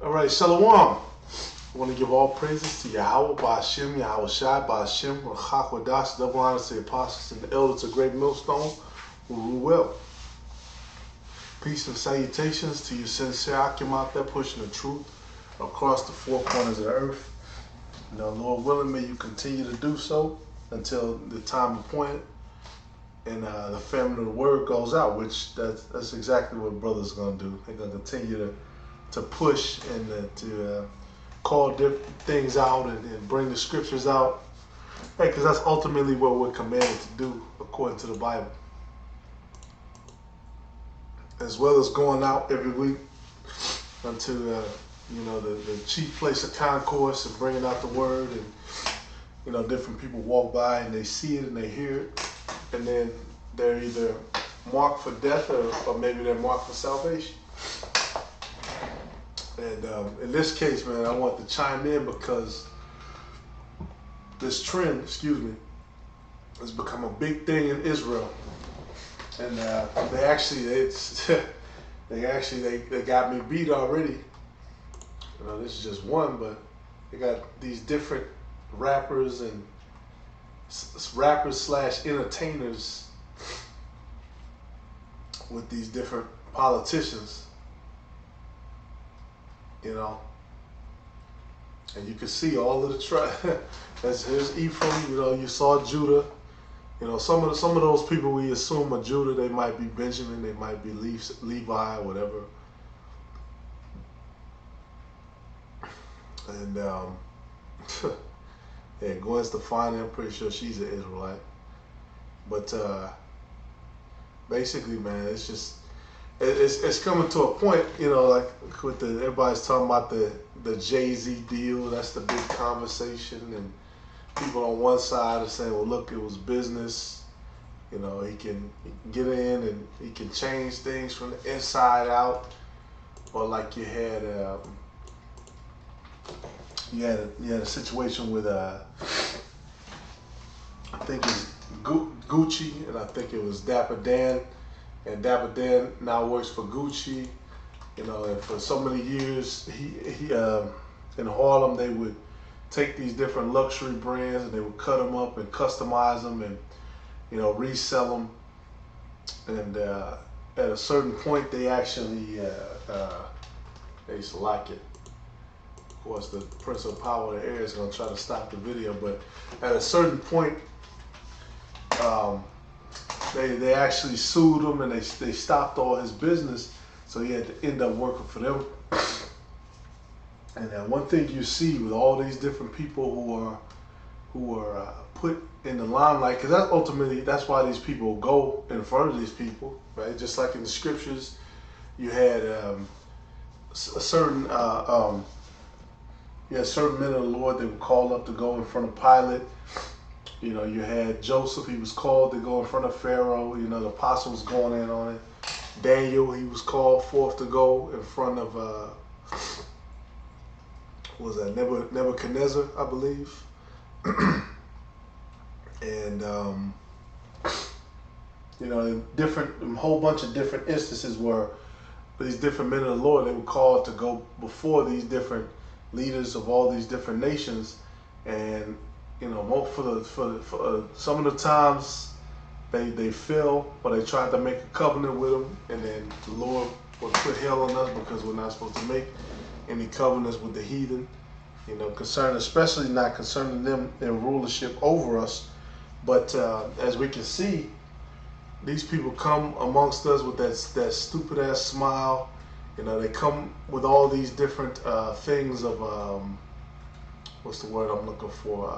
All right, Shalom. I want to give all praises to Yahweh, Ba'ashem, Yahweh Shai, Ba'ashem, Rachak, Wadash, double honor to the apostles and the elders of Great Millstone, who rule well. Peace and salutations to you sincere Akim out there pushing the truth across the four corners of the earth. Now, Lord willing, may you continue to do so until the time appointed and the family of the word goes out, which that's exactly what brothers are going to do. They're going to continue to push and to call different things out and bring the scriptures out. Hey, because that's ultimately what we're commanded to do according to the Bible. As well as going out every week unto the chief place of concourse and bringing out the word, and different people walk by and they see it and they hear it, and then they're either marked for death or maybe they're marked for salvation. And in this case, man, I want to chime in because this trend, has become a big thing in Israel. And they got me beat already. This is just one, but they got these different rappers and rappers/entertainers with these different politicians. And you can see all of the here's Ephraim. You saw Judah. Some of those people we assume are Judah. They might be Benjamin. They might be Levi, or whatever. And Gwen Stefani, I'm pretty sure she's an Israelite. But basically, man, it's just it's coming to a point, like with everybody's talking about the Jay-Z deal. That's the big conversation, and people on one side are saying, well, look, it was business. He can get in and he can change things from the inside out. Or like you had a situation with I think it's Gucci, and I think it was Dapper Dan. And Dapper Dan now works for Gucci, and for so many years, he in Harlem, they would take these different luxury brands and they would cut them up and customize them and, resell them. And at a certain point, they actually, they used to like it. Of course, the Prince of Power of the Air is going to try to stop the video, but at a certain point, they actually sued him and they stopped all his business, so he had to end up working for them. And one thing you see with all these different people who are put in the limelight, because that's why these people go in front of these people, right? Just like in the scriptures, you had certain men of the Lord that were called up to go in front of Pilate. You had Joseph, he was called to go in front of Pharaoh. The apostles going in on it. Daniel, he was called forth to go in front of, Nebuchadnezzar, I believe. And, a whole bunch of different instances where these different men of the Lord, they were called to go before these different leaders of all these different nations. And for some of the times they fell, or they tried to make a covenant with them, and then the Lord would put hell on us because we're not supposed to make any covenants with the heathen, especially not concerning them in rulership over us. But as we can see, these people come amongst us with that stupid ass smile. They come with all these different things of what's the word I'm looking for?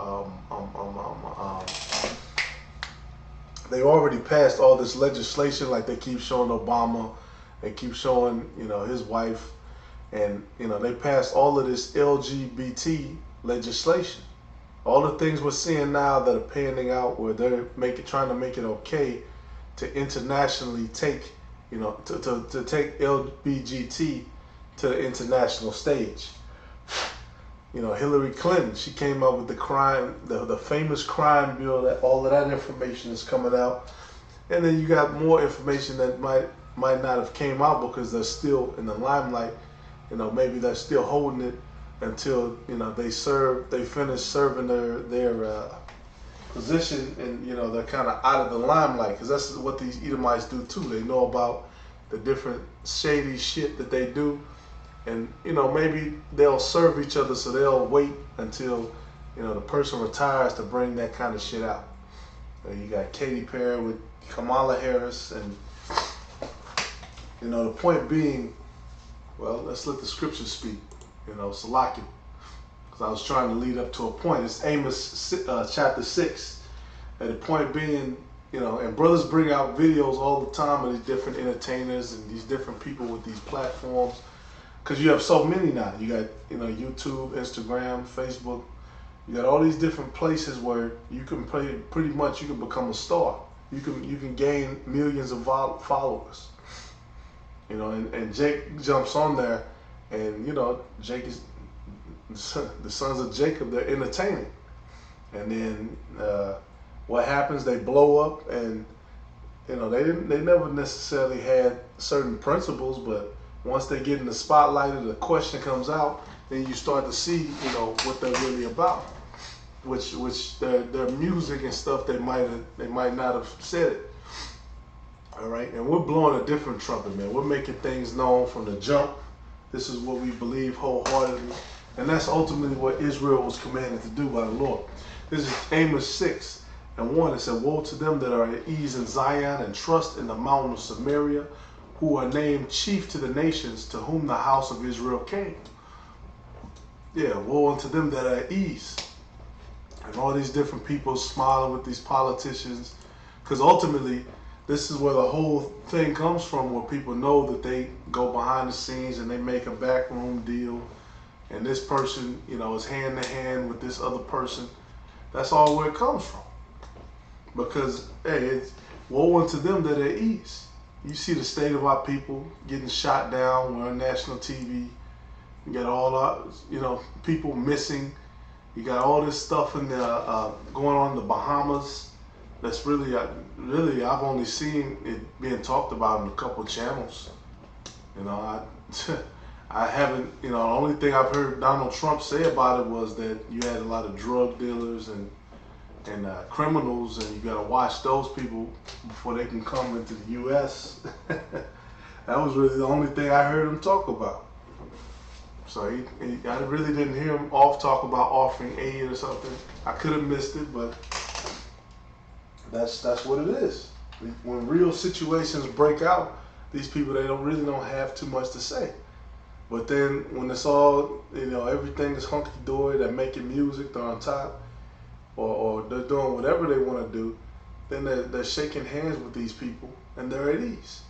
They already passed all this legislation, like they keep showing Obama, they keep showing, his wife, and, they passed all of this LGBT legislation. All the things we're seeing now that are panning out, where they're trying to make it okay to internationally take, to take LGBT to the international stage. Hillary Clinton, she came up with the famous crime bill, that all of that information is coming out. And then you got more information that might not have came out because they're still in the limelight. maybe they're still holding it until they finish serving their position, and they're kind of out of the limelight, because that's what these Edomites do too. They know about the different shady shit that they do, and maybe they'll serve each other, so they'll wait until the person retires to bring that kind of shit out. You got Katy Perry with Kamala Harris, and the point being, well, let's let the scriptures speak. Salakia, because I was trying to lead up to a point. It's Amos chapter 6. And the point being, and brothers bring out videos all the time of these different entertainers and these different people with these platforms, because you have so many now. You got YouTube, Instagram, Facebook. You got all these different places where you can pretty much you can become a star. You can gain millions of followers. And Jake jumps on there, and Jake is the sons of Jacob. They're entertaining, and then what happens? They blow up, and they never necessarily had certain principles, but once they get in the spotlight and the question comes out, then you start to see what they're really about, which their music and stuff, they might not have said it. All right, and we're blowing a different trumpet, man. We're making things known from the jump. This is what we believe wholeheartedly, and that's ultimately what Israel was commanded to do by the Lord. This is Amos 6:1. It said, "Woe to them that are at ease in Zion and trust in the mountain of Samaria, who are named chief to the nations, to whom the house of Israel came." Yeah, woe unto them that are at ease. And all these different people smiling with these politicians, because ultimately, this is where the whole thing comes from, where people know that they go behind the scenes and they make a backroom deal, and this person, is hand to hand with this other person. That's all where it comes from. Because, hey, it's woe unto them that are at ease. You see the state of our people getting shot down. We're on national TV. You got all our, people missing. You got all this stuff in the going on in the Bahamas. That's really, I've only seen it being talked about in a couple channels. I haven't, the only thing I've heard Donald Trump say about it was that you had a lot of drug dealers and criminals, and you got to watch those people before they can come into the U.S. That was really the only thing I heard him talk about. So I really didn't hear him talk about offering aid or something. I could have missed it, but that's what it is. When real situations break out, these people, they really don't have too much to say. But then when it's all, everything is hunky-dory, they're making music, they're on top, or they're doing whatever they want to do, then they're shaking hands with these people, and they're at ease.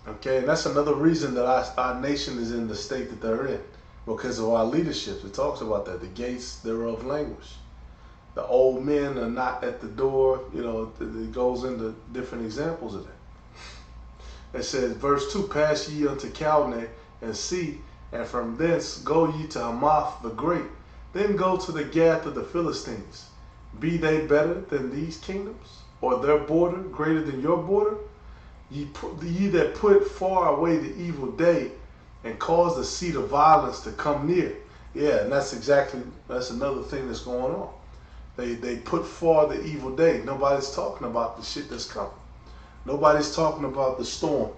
Okay, and that's another reason that our nation is in the state that they're in, because of our leadership. It talks about that, the gates thereof languish. The old men are not at the door. It goes into different examples of that. It says, verse 2, "Pass ye unto Calne, and see, and from thence go ye to Hamath the great. Then go to the Gath of the Philistines. Be they better than these kingdoms, or their border greater than your border? Ye that put far away the evil day, and cause the seat of violence to come near." Yeah, and that's another thing that's going on. They put far the evil day. Nobody's talking about the shit that's coming. Nobody's talking about the storm.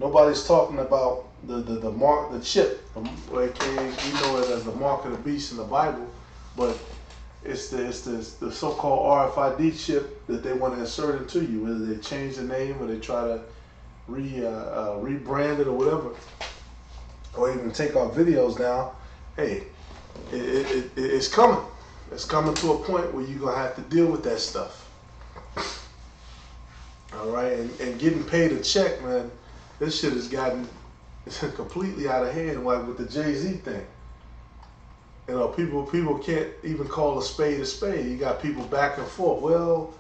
Nobody's talking about the mark, the chip, aka we know it as the mark of the beast in the Bible, but it's the so-called RFID chip that they want to insert into you. Whether they change the name or they try to rebrand it or whatever, or even take our videos down. Hey, it's coming. It's coming to a point where you're gonna have to deal with that stuff. All right, and getting paid a check, man. This shit has gotten completely out of hand, like with the Jay-Z thing. People can't even call a spade a spade. You got people back and forth. Well,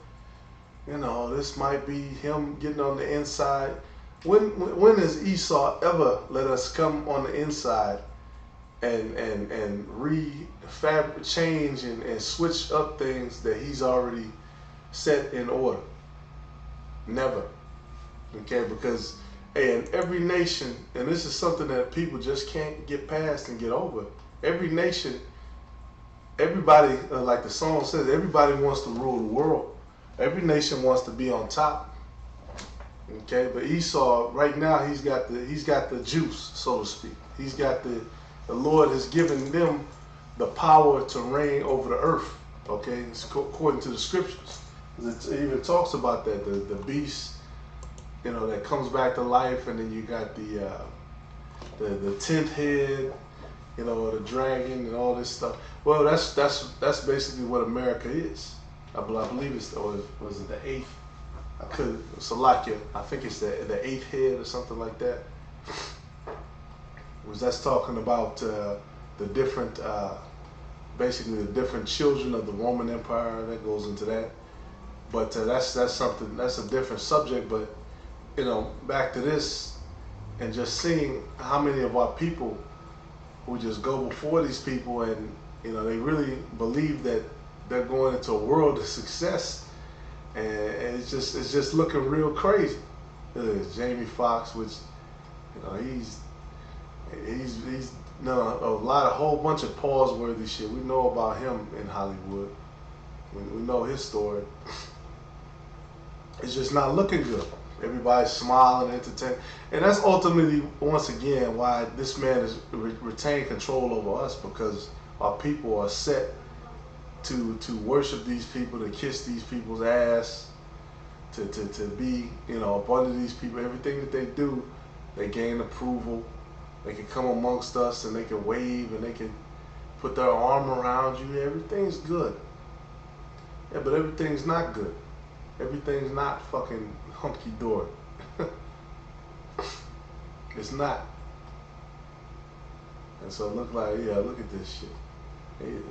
this might be him getting on the inside. When has Esau ever let us come on the inside and change and switch up things that he's already set in order? Never. Okay, because And every nation, and this is something that people just can't get past and get over. Every nation, everybody, like the song says, everybody wants to rule the world. Every nation wants to be on top. Okay, but Esau right now he's got the juice, so to speak. He's got the Lord has given them the power to reign over the earth. Okay, it's according to the scriptures. It even talks about that the beast, that comes back to life, and then you got the 10th head, the dragon and all this stuff. Well, that's basically what America is. I believe it's was it the 8th? Salakia, I think it's the 8th head or something like that. That's talking about the different, basically the different children of the Roman Empire. That goes into that. But that's a different subject. But back to this, and just seeing how many of our people who just go before these people, and they really believe that they're going into a world of success. And it's just looking real crazy. There's Jamie Foxx, which he's a whole bunch of pause-worthy shit. We know about him in Hollywood. We know his story. It's just not looking good. Everybody's smiling, entertaining, and that's ultimately, once again, why this man has retained control over us, because our people are set to worship these people, to kiss these people's ass, to be, up under these people. Everything that they do, they gain approval. They can come amongst us and they can wave and they can put their arm around you. Everything's good. Yeah, but everything's not good. Everything's not fucking hunky-dory. It's not. And so look at this shit.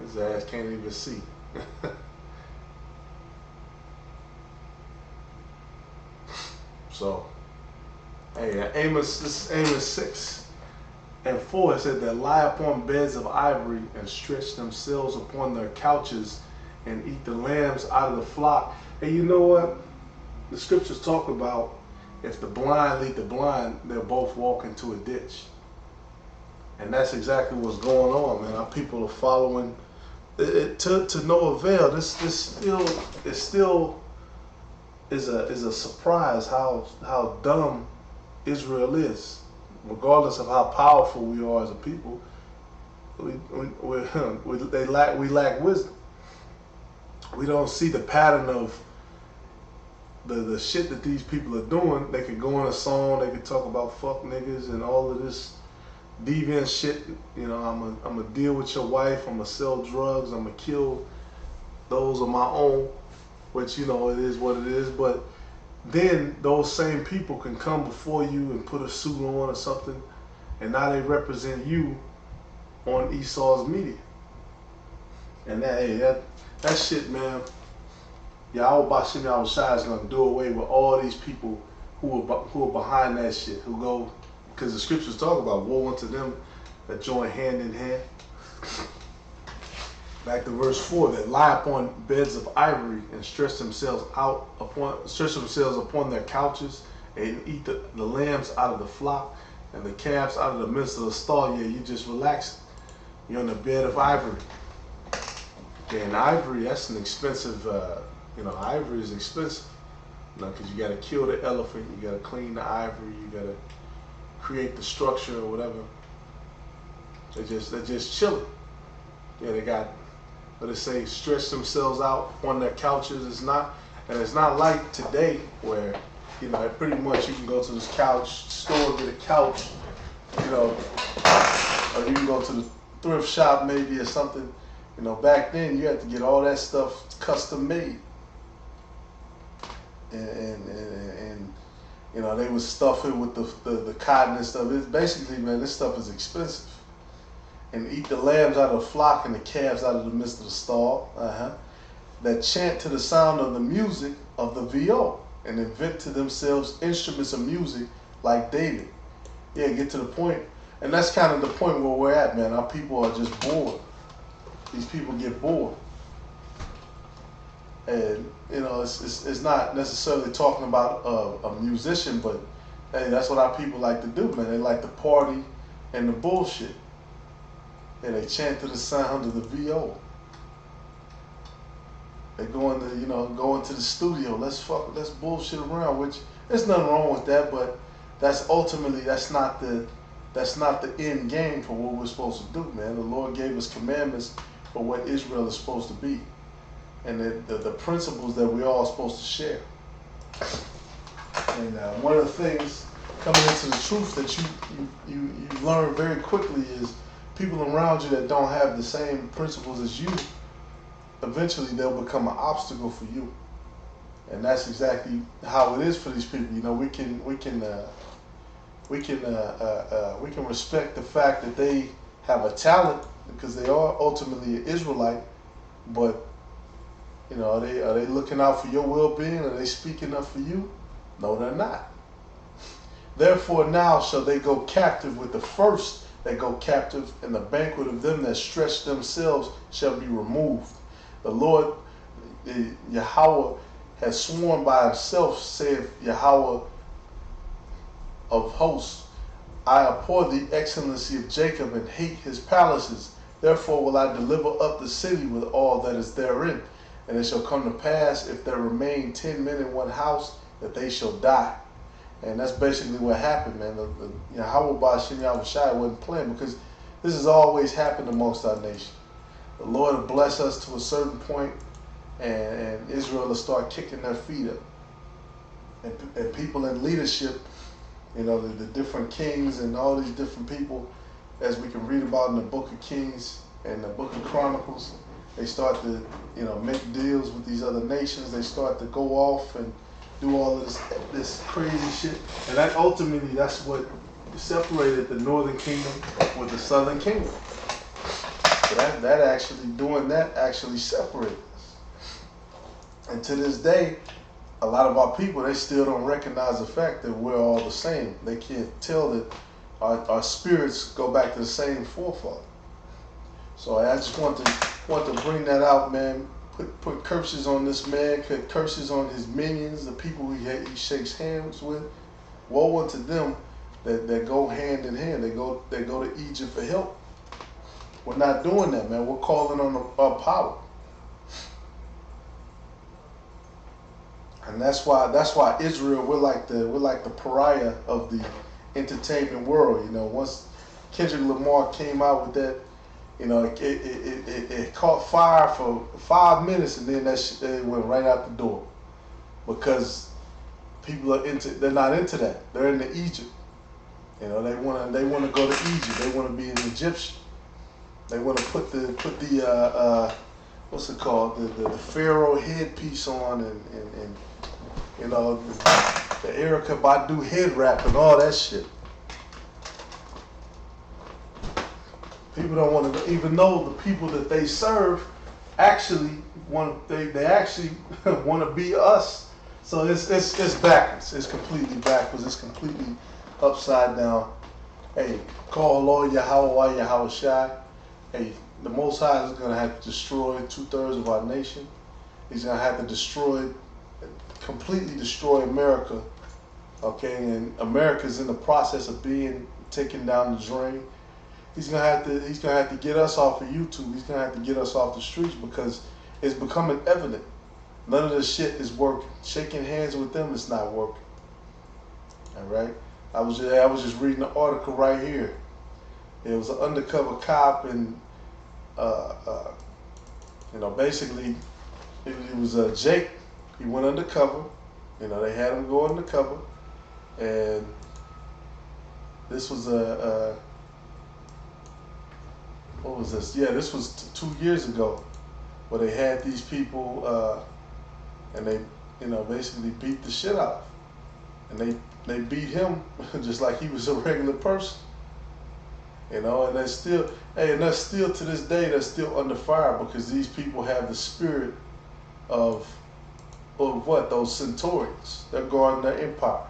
His ass can't even see. So, hey, Amos 6:4, it said that lie upon beds of ivory and stretch themselves upon their couches and eat the lambs out of the flock. And you know what? The scriptures talk about if the blind lead the blind, they'll both walk into a ditch. And that's exactly what's going on, man. Our people are following it to no avail. This still is a surprise how dumb Israel is. Regardless of how powerful we are as a people, we lack wisdom. We don't see the pattern of the shit that these people are doing. They could go in a song, they could talk about fuck niggas and all of this deviant shit. I'm gonna deal with your wife, I'm gonna sell drugs, I'm gonna kill those of my own, which it is what it is. But then those same people can come before you and put a suit on or something, and now they represent you on Esau's media. And that shit, man. Yahweh Bashim Yahushua is gonna do away with all these people who are behind that shit, who go, because the scriptures talk about woe unto them that join hand in hand. Back to verse 4, that lie upon beds of ivory and stretch themselves upon their couches and eat the lambs out of the flock and the calves out of the midst of the stall. Yeah, you just relax. You're on a bed of ivory. Okay, and ivory, that's an expensive, ivory is expensive. Because you got to kill the elephant, you got to clean the ivory, you got to create the structure or whatever. They're just chilling. Yeah, they got, but it say stretch themselves out on their couches. It's not like today where, pretty much you can go to this couch store, get a couch, or you can go to the thrift shop maybe or something. Back then you had to get all that stuff custom made. And they would stuff it with the cotton and stuff. It's basically, man, this stuff is expensive. And eat the lambs out of the flock and the calves out of the midst of the stall. That chant to the sound of the music of the viol and invent to themselves instruments of music like David. Yeah, get to the point. And that's kind of the point where we're at, man. Our people are just bored. These people get bored. And, it's not necessarily talking about a musician, but Hey, that's what our people like to do, man. They like to party and the bullshit. And they chant to the sound of the VO. They go into the studio. Let's bullshit around. Which there's nothing wrong with that, but that's not the end game for what we're supposed to do, man. The Lord gave us commandments for what Israel is supposed to be, and the principles that we all supposed to share. And one of the things coming into the truth that you learn very quickly is people around you that don't have the same principles as you, eventually they'll become an obstacle for you. And that's exactly how it is for these people. You know, we can respect the fact that they have a talent because they are ultimately an Israelite, but you know, are they looking out for your well-being? Are they speaking up for you? No, they're not. Therefore now shall they go captive with the first that go captive, and the banquet of them that stretch themselves shall be removed. The Lord, Yahweh, has sworn by himself, saith Yahweh of hosts, I abhor the excellency of Jacob and hate his palaces. Therefore will I deliver up the city with all that is therein. And it shall come to pass, if there remain 10 men in one house, that they shall die. And that's basically what happened, man. Yahweh Ba'ashem Yahushai wasn't playing, because this has always happened amongst our nation. The Lord will bless us to a certain point, and Israel will start kicking their feet up. And people in leadership, you know, the different kings and all these different people, as we can read about in the Book of Kings and the Book of Chronicles, they start to, you know, make deals with these other nations. They start to go off and do all of this crazy shit. And that ultimately, that's what separated the northern kingdom with the southern kingdom. So that actually separated us. And to this day, a lot of our people, they still don't recognize the fact that we're all the same. They can't tell that our spirits go back to the same forefather. So I just want to bring that out, man. Put curses on this man, put curses on his minions, the people he shakes hands with. Woe unto them that go hand in hand. They go to Egypt for help. We're not doing that, man. We're calling on our power. And that's why Israel, we're like the pariah of the entertainment world. You know, once Kendrick Lamar came out with that, you know, it caught fire for 5 minutes, and then it went right out the door, because people they're not into that. They're into Egypt. You know, they want to go to Egypt. They want to be an Egyptian. They want to put the what's it called, the Pharaoh headpiece on, and you know, the Erykah Badu head wrap and all that shit. People don't want to, even though the people that they serve actually they actually want to be us. So it's backwards. It's completely backwards. It's completely upside down. Hey, call Lord Yahweh Yahweh Shai. Hey, the Most High is going to have to destroy 2/3 of our nation. He's going to have to completely destroy America. Okay, and America's in the process of being taken down the drain. He's gonna have to get us off of YouTube. He's gonna have to get us off the streets, because it's becoming evident. None of this shit is working. Shaking hands with them is not working. All right. I was just reading an article right here. It was an undercover cop, and you know, basically it was Jake. He went undercover. You know, they had him go undercover, and this was what was this? Yeah, this was 2 years ago, where they had these people, and they, you know, basically beat the shit out of him. And they beat him just like he was a regular person. You know, and they're still to this day, they're still under fire, because these people have the spirit of what? Those centurions. They're guarding their empire.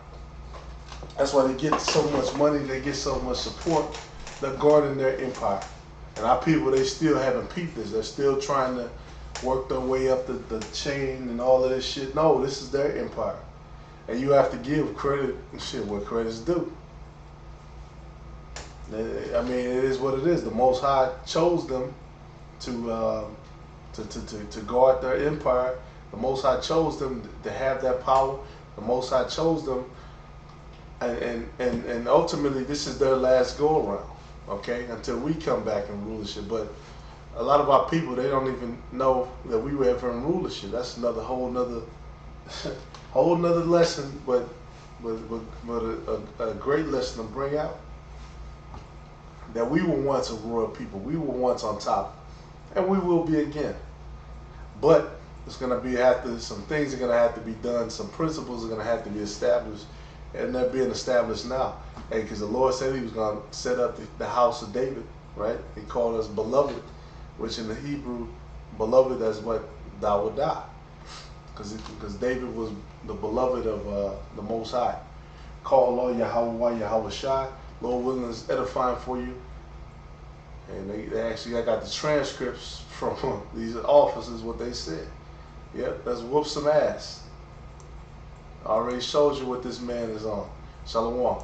That's why they get so much money, they get so much support. They're guarding their empire. And our people, they still haven't peeped this. They're still trying to work their way up the chain and all of this shit. No, this is their empire. And you have to give credit, shit, where credit's due. I mean, it is what it is. The Most High chose them to guard their empire. The Most High chose them to have that power. The Most High chose them, and ultimately, this is their last go around. Okay, until we come back in rulership. But a lot of our people, they don't even know that we were ever in rulership. That's another whole nother lesson, but a great lesson to bring out. That we were once a royal people. We were once on top, and we will be again. But it's going to be some things are going to have to be done. Some principles are going to have to be established, and they're being established now. Hey, because the Lord said He was going to set up the house of David, right? He called us beloved, which in the Hebrew, beloved, that's what thou would die. Because David was the beloved of the Most High. Call Lord Yahweh Yahweh Shai. Lord willing is edifying for you. And I got the transcripts from these officers, what they said. Yep, let's whoop some ass. I already showed you what this man is on. Shalom.